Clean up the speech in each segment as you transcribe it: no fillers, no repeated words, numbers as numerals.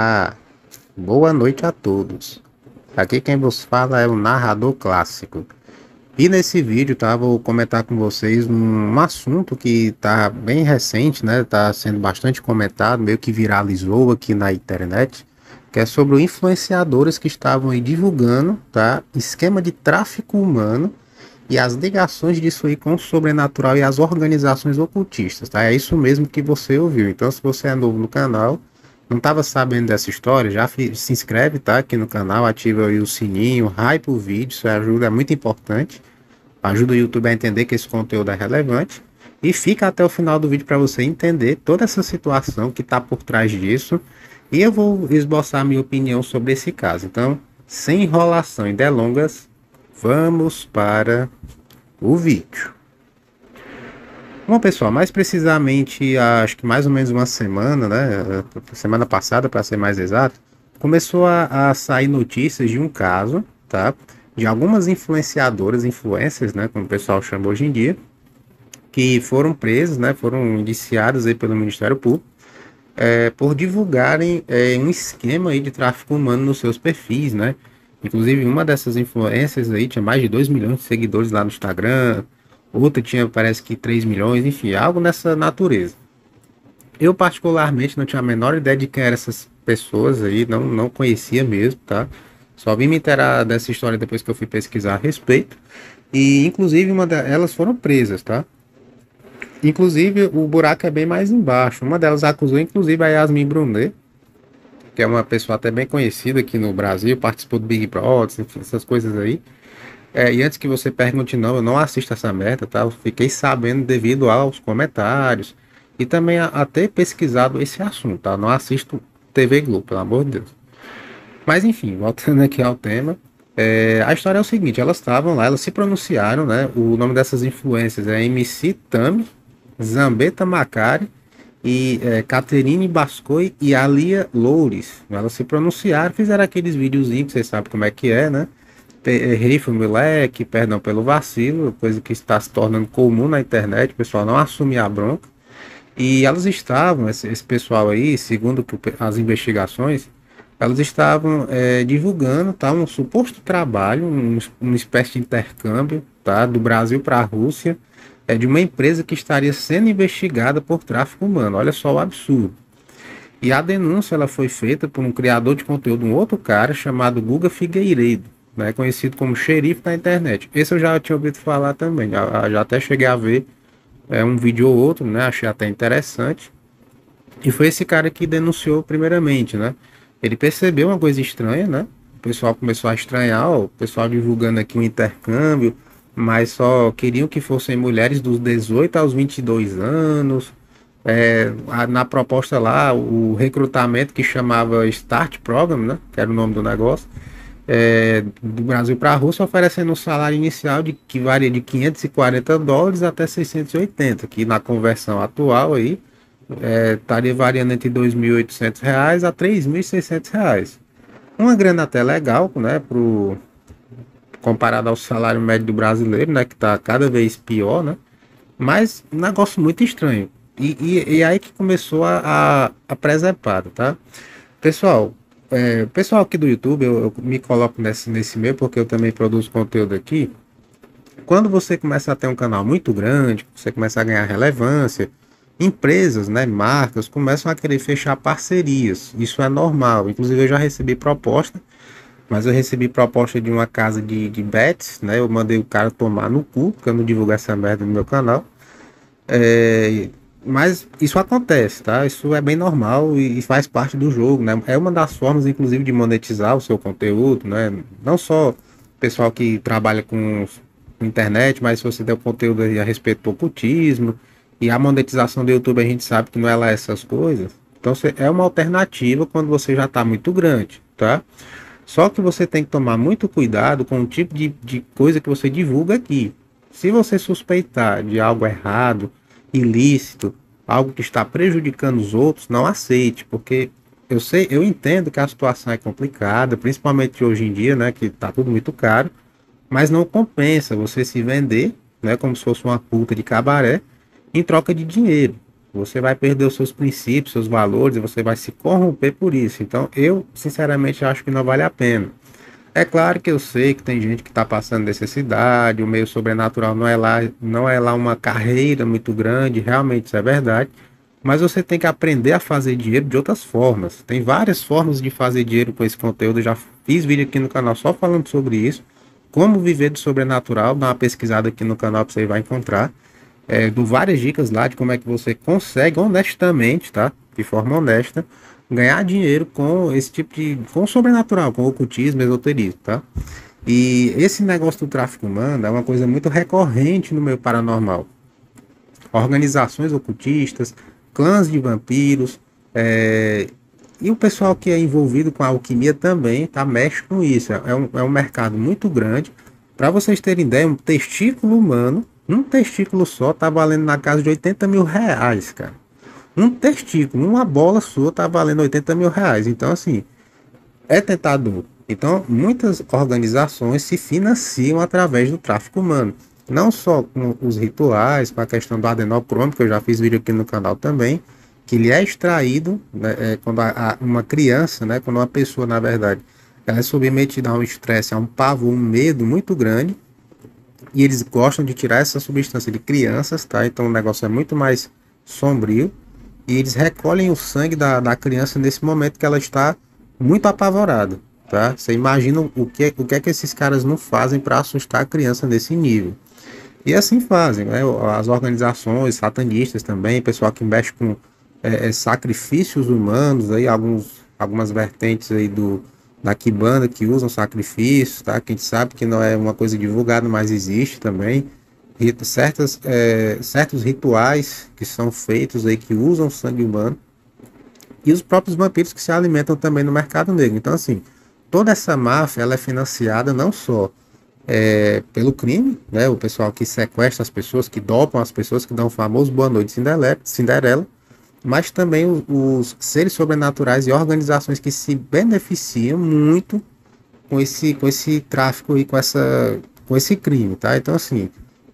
Olá, boa noite a todos. Aqui quem vos fala é o narrador clássico. E nesse vídeo, tá, vou comentar com vocês um assunto que tá bem recente, né? Tá sendo bastante comentado, meio que viralizou aqui na internet, que é sobre influenciadores que estavam aí divulgando, tá, esquema de tráfico humano e as ligações disso aí com o sobrenatural e as organizações ocultistas, tá? É isso mesmo que você ouviu. Então, se você é novo no canal, não estava sabendo dessa história, já se inscreve, tá, aqui no canal, ativa aí o sininho, hype o vídeo, isso ajuda, é muito importante. Ajuda o YouTube a entender que esse conteúdo é relevante. E fica até o final do vídeo para você entender toda essa situação que está por trás disso. E eu vou esboçar a minha opinião sobre esse caso. Então, sem enrolação e delongas, vamos para o vídeo. Bom, pessoal, mais precisamente, acho que mais ou menos uma semana, né? Semana passada, para ser mais exato, começou a sair notícias de um caso, tá? De algumas influenciadoras, influencers, né? Como o pessoal chama hoje em dia, que foram presas, né? Foram indiciadas aí pelo Ministério Público por divulgarem um esquema aí de tráfico humano nos seus perfis, né? Inclusive, uma dessas influencers aí tinha mais de 2 milhões de seguidores lá no Instagram, outra tinha, parece que 3 milhões, enfim, algo nessa natureza. Eu, particularmente, não tinha a menor ideia de quem eram essas pessoas aí, não conhecia mesmo, tá? Só vim me inteirar dessa história depois que eu fui pesquisar a respeito. E, inclusive, uma delas foram presas, tá? Inclusive, o buraco é bem mais embaixo. Uma delas acusou, inclusive, a Yasmin Brunet, que é uma pessoa até bem conhecida aqui no Brasil, participou do Big Brother, enfim, essas coisas aí. E antes que você pergunte, não, eu não assisto essa merda, tá? Eu fiquei sabendo devido aos comentários e também a ter pesquisado esse assunto, tá? Não assisto TV Globo, pelo amor de Deus. Mas enfim, voltando aqui ao tema, a história é o seguinte, elas estavam lá, elas se pronunciaram, né? O nome dessas influências é MC Tami, Zambeta Macari e Caterine Bascoi e Alia Loures. Elas se pronunciaram, fizeram aqueles videozinhos que vocês sabem como é que é, né? Errei, foi moleque, perdão pelo vacilo, coisa que está se tornando comum na internet, o pessoal não assume a bronca. E elas estavam, esse pessoal aí, segundo as investigações, elas estavam divulgando, tá, um suposto trabalho, uma espécie de intercâmbio, tá, do Brasil para a Rússia, de uma empresa que estaria sendo investigada por tráfico humano. Olha só o absurdo. E a denúncia ela foi feita por um criador de conteúdo, um outro cara chamado Guga Figueiredo, né, conhecido como xerife da internet. Esse eu já tinha ouvido falar também, já até cheguei a ver um vídeo ou outro, né, achei até interessante. E foi esse cara que denunciou primeiramente, né? Ele percebeu uma coisa estranha, né? O pessoal começou a estranhar, ó, o pessoal divulgando aqui um intercâmbio, mas só queriam que fossem mulheres dos 18 aos 22 anos. Na proposta lá, o recrutamento que chamava Start Program, né? Que era o nome do negócio, do Brasil para a Rússia, oferecendo um salário inicial que varia de US$ 540 até 680, que na conversão atual aí estaria variando entre R$ 2.800 a R$ 3.600. Uma grana até legal, né, comparado ao salário médio do brasileiro, né, que está cada vez pior, né, mas um negócio muito estranho. E aí que começou a presepada, tá? Pessoal, pessoal aqui do YouTube, eu me coloco nesse meio porque eu também produzo conteúdo aqui. Quando você começa a ter um canal muito grande, você começa a ganhar relevância, empresas, né, marcas começam a querer fechar parcerias. Isso é normal. Inclusive eu já recebi proposta, mas eu recebi proposta de uma casa de bets, né? Eu mandei o cara tomar no cu, porque eu não divulgo essa merda no meu canal. Mas isso acontece, tá? Isso é bem normal e faz parte do jogo, né? É uma das formas, inclusive, de monetizar o seu conteúdo, né? Não só o pessoal que trabalha com internet, mas se você tem o conteúdo aí a respeito do ocultismo e a monetização do YouTube, a gente sabe que não é lá essas coisas. Então, é uma alternativa quando você já está muito grande, tá? Só que você tem que tomar muito cuidado com o tipo de coisa que você divulga aqui. Se você suspeitar de algo errado, ilícito, algo que está prejudicando os outros, não aceite, porque eu entendo que a situação é complicada, principalmente hoje em dia, né, que está tudo muito caro, mas não compensa você se vender, né, como se fosse uma puta de cabaré, em troca de dinheiro. você vai perder os seus princípios, seus valores, e você vai se corromper por isso. Então, eu, sinceramente, acho que não vale a pena. É claro que eu sei que tem gente que está passando necessidade, o meio sobrenatural não é lá uma carreira muito grande, realmente isso é verdade. Mas você tem que aprender a fazer dinheiro de outras formas. Tem várias formas de fazer dinheiro com esse conteúdo. Eu já fiz vídeo aqui no canal só falando sobre isso. Como viver do sobrenatural. Dá uma pesquisada aqui no canal que você vai encontrar. Dou várias dicas lá de como é que você consegue honestamente, tá? De forma honesta, ganhar dinheiro com esse tipo de, com o sobrenatural, com o ocultismo, esoterismo, tá? E esse negócio do tráfico humano é uma coisa muito recorrente no meio paranormal. Organizações ocultistas, clãs de vampiros, e o pessoal que é envolvido com a alquimia também, tá? Mexe com isso. É um mercado muito grande. Para vocês terem ideia, um testículo humano, um testículo só, tá valendo na casa de 80 mil reais, cara. Um testículo, uma bola sua tá valendo 80 mil reais. Então, assim, é tentador. Então, muitas organizações se financiam através do tráfico humano. Não só com os rituais, com a questão do adenocromo, que eu já fiz vídeo aqui no canal também, que ele é extraído, né, quando uma criança, né, quando uma pessoa, na verdade, ela é submetida a um estresse, a um pavor, um medo muito grande, e eles gostam de tirar essa substância de crianças, tá? Então o negócio é muito mais sombrio. E eles recolhem o sangue da criança nesse momento que ela está muito apavorada, tá? Você imagina o que é que esses caras não fazem para assustar a criança nesse nível. E assim fazem, né? As organizações satanistas também, pessoal que mexe com sacrifícios humanos, aí algumas vertentes aí da Quimbanda que usam sacrifícios, tá? Que a gente sabe que não é uma coisa divulgada, mas existe também. Certos rituais que são feitos aí que usam sangue humano e os próprios vampiros que se alimentam também no mercado negro. Então, assim, toda essa máfia ela é financiada não só pelo crime, né? O pessoal que sequestra as pessoas, que dopam as pessoas, que dão o famoso Boa Noite Cinderela, mas também os seres sobrenaturais e organizações que se beneficiam muito com esse tráfico e com esse crime, tá? Então, assim,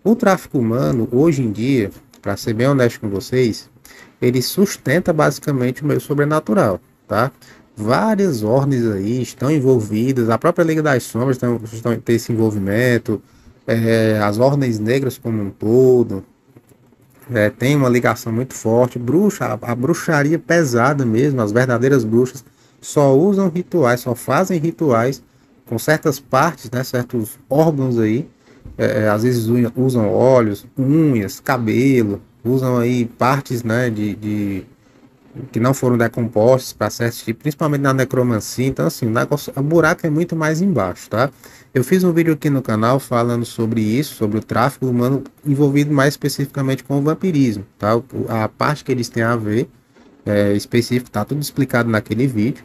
o tráfico humano, hoje em dia, para ser bem honesto com vocês, ele sustenta basicamente o meio sobrenatural, tá? Várias ordens aí estão envolvidas, a própria Liga das Sombras estão ter esse envolvimento, as ordens negras como um todo, tem uma ligação muito forte. A bruxaria pesada mesmo, as verdadeiras bruxas, só usam rituais, só fazem rituais com certas partes, né, certos órgãos aí. Às vezes usam olhos, unhas, cabelo, usam aí partes, né, que não foram decompostos para certos tipos, principalmente na necromancia. Então, assim, o buraco é muito mais embaixo, tá? Eu fiz um vídeo aqui no canal falando sobre isso, sobre o tráfico humano envolvido mais especificamente com o vampirismo, tá? A parte que eles têm a ver, específico, tá tudo explicado naquele vídeo.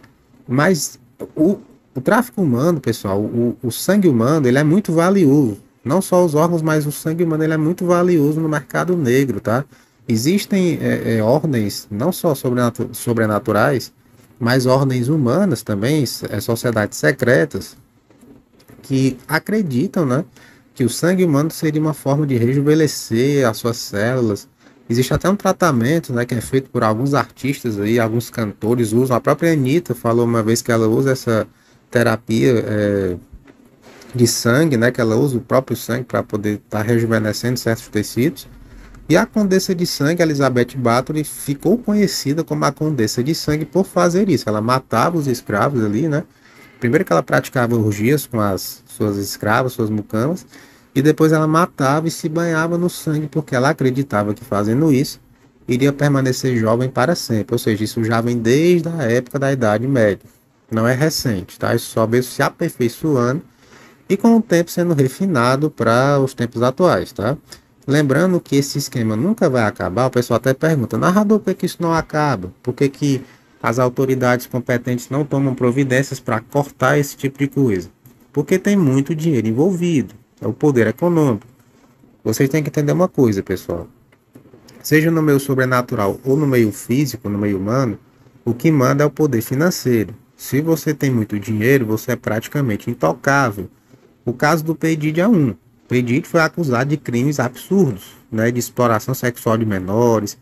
Mas o tráfico humano, pessoal, o sangue humano, ele é muito valioso. Não só os órgãos, mas o sangue humano, ele é muito valioso no mercado negro, tá? Existem ordens, não só sobrenaturais, mas ordens humanas também, sociedades secretas, que acreditam, né, que o sangue humano seria uma forma de rejuvenescer as suas células. Existe até um tratamento, né, que é feito por alguns artistas aí, alguns cantores usam. A própria Anitta falou uma vez que ela usa essa terapia de sangue, né, que ela usa o próprio sangue para poder estar rejuvenescendo certos tecidos. E a Condessa de Sangue, Elizabeth Bathory, ficou conhecida como a Condessa de Sangue por fazer isso. Ela matava os escravos ali, né? Primeiro que ela praticava orgias com as suas escravas, suas mucamas, e depois ela matava e se banhava no sangue, porque ela acreditava que fazendo isso, iria permanecer jovem para sempre. Ou seja, isso já vem desde a época da Idade Média. Não é recente, tá? Isso só veio se aperfeiçoando e com o tempo sendo refinado para os tempos atuais, tá? Lembrando que esse esquema nunca vai acabar, o pessoal até pergunta, narrador, por que isso não acaba? Por que as autoridades competentes não tomam providências para cortar esse tipo de coisa? Porque tem muito dinheiro envolvido, é o poder econômico. Vocês têm que entender uma coisa, pessoal. Seja no meio sobrenatural ou no meio físico, no meio humano, o que manda é o poder financeiro. Se você tem muito dinheiro, você é praticamente intocável. O caso do P. Diddy é um. P. Diddy foi acusado de crimes absurdos, né, de exploração sexual de menores,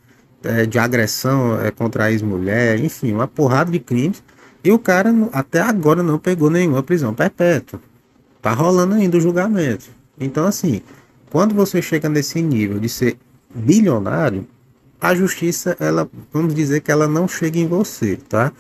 de agressão contra a ex-mulher, enfim, uma porrada de crimes. E o cara até agora não pegou nenhuma prisão perpétua. Tá rolando ainda o julgamento. Então, assim, quando você chega nesse nível de ser bilionário, a justiça, ela, vamos dizer que ela não chega em você, tá?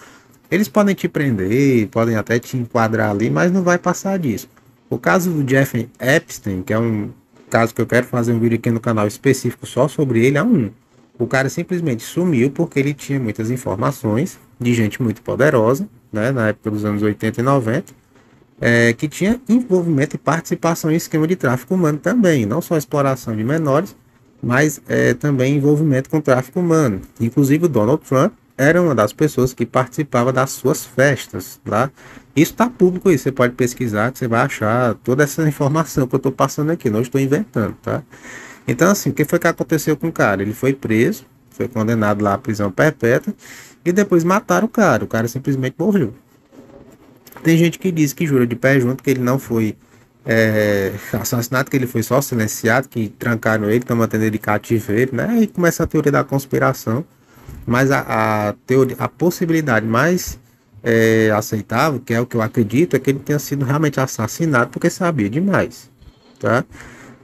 Eles podem te prender, podem até te enquadrar ali, mas não vai passar disso. O caso do Jeffrey Epstein, que é um caso que eu quero fazer um vídeo aqui no canal específico só sobre ele, é um. O cara simplesmente sumiu porque ele tinha muitas informações de gente muito poderosa, né, na época dos anos 80 e 90, que tinha envolvimento e participação em esquema de tráfico humano também, não só exploração de menores, mas também envolvimento com tráfico humano. Inclusive o Donald Trump era uma das pessoas que participava das suas festas, tá? Isso está público aí, você pode pesquisar que você vai achar toda essa informação que eu estou passando aqui, não estou inventando, tá? Então assim, o que foi que aconteceu com o cara? Ele foi preso, foi condenado lá à prisão perpétua e depois mataram o cara simplesmente morreu. Tem gente que diz que jura de pé junto que ele não foi assassinado, que ele foi só silenciado, que trancaram ele, estão mantendo ele de cativeiro, né? E começa a teoria da conspiração. Mas a possibilidade mais aceitável, que é o que eu acredito, é que ele tenha sido realmente assassinado porque sabia demais, tá?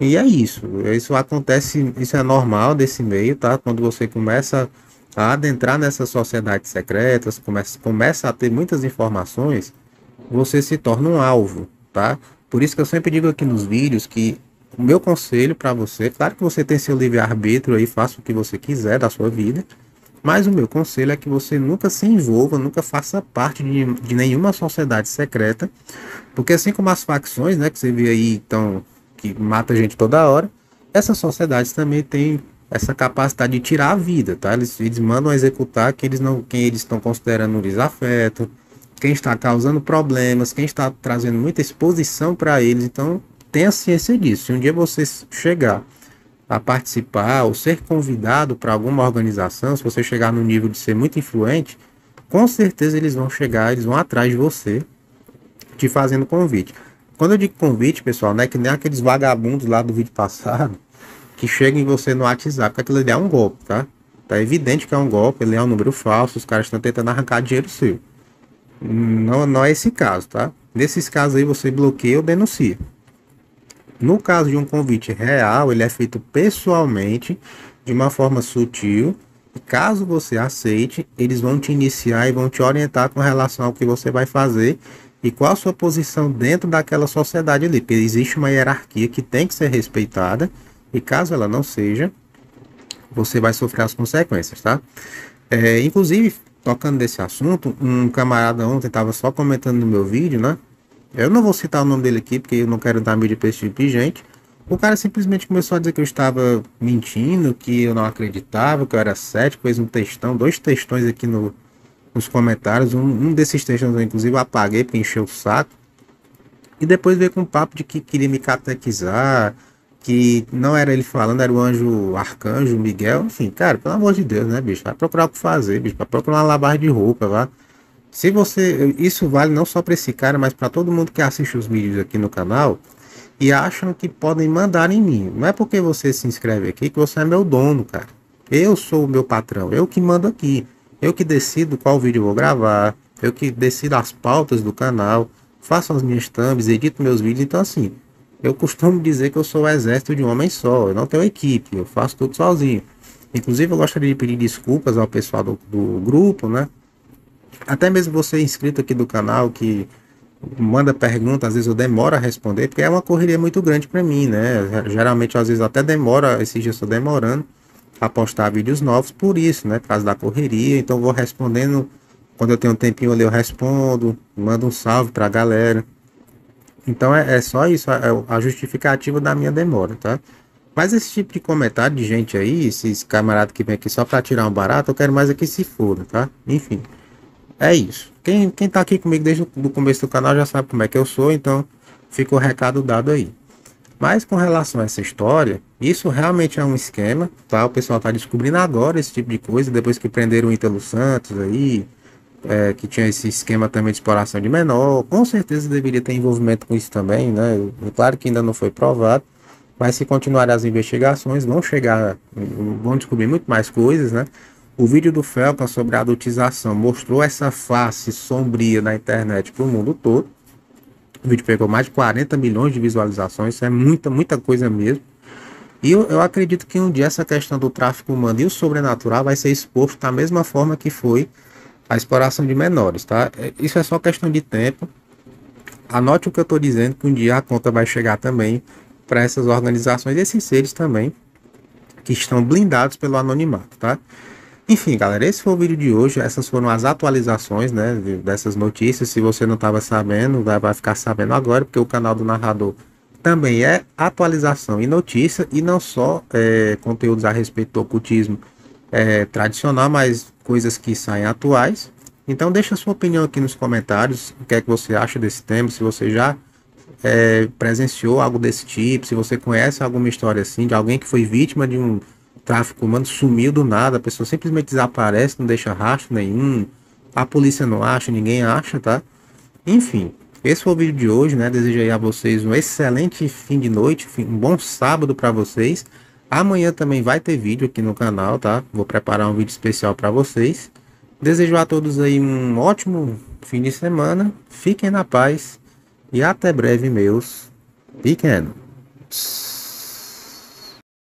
E é isso. Isso acontece, isso é normal desse meio, tá? Quando você começa a adentrar nessas sociedades secretas, começa a ter muitas informações, você se torna um alvo, tá? Por isso que eu sempre digo aqui nos vídeos que o meu conselho para você, claro que você tem seu livre-arbítrio aí, faça o que você quiser da sua vida, mas o meu conselho é que você nunca se envolva, nunca faça parte de nenhuma sociedade secreta, porque assim como as facções, né, que você vê aí, então, que mata gente toda hora, essas sociedades também têm essa capacidade de tirar a vida, tá? Eles mandam executar quem eles estão considerando um desafeto, quem está causando problemas, quem está trazendo muita exposição para eles. Então, tenha ciência disso. Se um dia você chegar a participar ou ser convidado para alguma organização, se você chegar no nível de ser muito influente, com certeza eles vão chegar, eles vão atrás de você, te fazendo convite. Quando eu digo convite, pessoal, não é que nem aqueles vagabundos lá do vídeo passado, que chegam em você no WhatsApp, porque aquilo ali é um golpe, tá? Tá evidente que é um golpe, ele é um número falso, os caras estão tentando arrancar dinheiro seu. Não é esse caso, tá? Nesses casos aí você bloqueia ou denuncia. No caso de um convite real, ele é feito pessoalmente, de uma forma sutil. E caso você aceite, eles vão te iniciar e vão te orientar com relação ao que você vai fazer e qual a sua posição dentro daquela sociedade ali. Porque existe uma hierarquia que tem que ser respeitada e caso ela não seja, você vai sofrer as consequências, tá? Inclusive, tocando nesse assunto, um camarada ontem estava só comentando no meu vídeo, né? Eu não vou citar o nome dele aqui, porque eu não quero dar mídia para esse tipo de gente. O cara simplesmente começou a dizer que eu estava mentindo, que eu não acreditava, que eu era cético, fez um textão, dois textões aqui nos comentários. Um desses textões eu, inclusive, eu apaguei porque encheu o saco. E depois veio com um papo de que queria me catequizar, que não era ele falando, era o anjo, arcanjo, Miguel. Enfim, cara, pelo amor de Deus, né, bicho? Vai procurar o que fazer, bicho. Vai procurar uma lavagem de roupa, vá. Se você, isso vale não só para esse cara, mas para todo mundo que assiste os vídeos aqui no canal e acham que podem mandar em mim. Não é porque você se inscreve aqui que você é meu dono, cara. Eu sou o meu patrão, eu que mando aqui. Eu que decido qual vídeo eu vou gravar, eu que decido as pautas do canal, faço as minhas thumbs, edito meus vídeos. Então assim, eu costumo dizer que eu sou o exército de um homem só, eu não tenho equipe, eu faço tudo sozinho. Inclusive eu gostaria de pedir desculpas ao pessoal do grupo, né? Até mesmo você inscrito aqui do canal que manda pergunta, às vezes eu demoro a responder, porque é uma correria muito grande para mim, né? Geralmente, às vezes até demora, esses dias estou demorando a postar vídeos novos por isso, né? Por causa da correria, então vou respondendo, quando eu tenho um tempinho ali eu respondo, mando um salve pra galera. Então é só isso, é a justificativa da minha demora, tá? Mas esse tipo de comentário de gente aí, esses camaradas que vem aqui só pra tirar um barato, eu quero mais aqui se foda, tá? Enfim. É isso. Quem tá aqui comigo desde o começo do canal já sabe como é que eu sou, então fica o recado dado aí. Mas com relação a essa história, isso realmente é um esquema, tá? O pessoal tá descobrindo agora esse tipo de coisa, depois que prenderam o Ítalo Santos aí, que tinha esse esquema também de exploração de menor, com certeza deveria ter envolvimento com isso também, né? Claro que ainda não foi provado, vai se continuar as investigações, vão descobrir muito mais coisas, né? O vídeo do Felpa sobre a adultização mostrou essa face sombria na internet para o mundo todo. O vídeo pegou mais de 40 milhões de visualizações, isso é muita, muita coisa mesmo. E eu acredito que um dia essa questão do tráfico humano e o sobrenatural vai ser exposto da mesma forma que foi a exploração de menores, tá? Isso é só questão de tempo. Anote o que eu estou dizendo, que um dia a conta vai chegar também para essas organizações, esses seres também, que estão blindados pelo anonimato, tá? Enfim, galera, esse foi o vídeo de hoje. Essas foram as atualizações, né, dessas notícias. Se você não estava sabendo, vai ficar sabendo agora, porque o canal do narrador também é atualização e notícia, e não só conteúdos a respeito do ocultismo tradicional, mas coisas que saem atuais. Então deixa a sua opinião aqui nos comentários, o que é que você acha desse tema, se você já presenciou algo desse tipo, se você conhece alguma história assim, de alguém que foi vítima de um tráfico humano, sumiu do nada, a pessoa simplesmente desaparece, não deixa rastro nenhum, a polícia não acha, ninguém acha, tá? Enfim, esse foi o vídeo de hoje, né? Desejo aí a vocês um excelente fim de noite, um bom sábado para vocês. Amanhã também vai ter vídeo aqui no canal, tá? Vou preparar um vídeo especial para vocês. Desejo a todos aí um ótimo fim de semana. Fiquem na paz e até breve, meus pequenos.